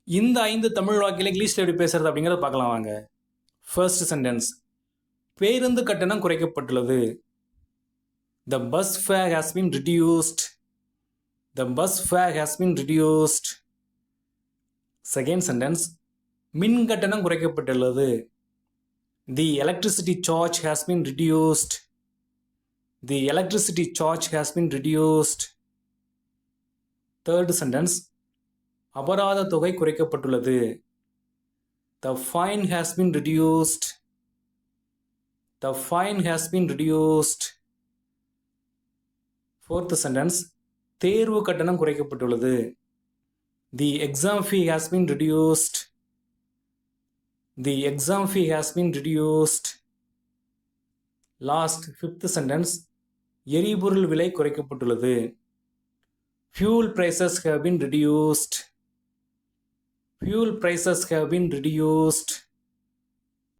இந்த 5 தமிழ் வாக்கில இங்கிலீஷ்ல எப்படி பேசுறது அப்படிங்கிறத பார்க்கலாம் வாங்க. First sentence. பேருந்து கட்டணம் குறைக்கப்பட்டுள்ளது. The bus fare has been reduced. The bus fare has been reduced. Second sentence. மின் கட்டணம் குறைக்கப்பட்டுள்ளது. The electricity charge has been reduced. The electricity charge has been reduced. Third sentence. அபராத தொகை குறைக்கப்பட்டுள்ளது. The fine has been reduced. The fine has been reduced. Fourth sentence. தேர்வு கட்டணம் குறைக்கப்பட்டுள்ளது. The exam fee has been reduced. The exam fee has been reduced. Last, fifth sentence. எரிபொருள் விலை குறைக்கப்பட்டுள்ளது. Fuel prices have been reduced. Fuel prices have been reduced.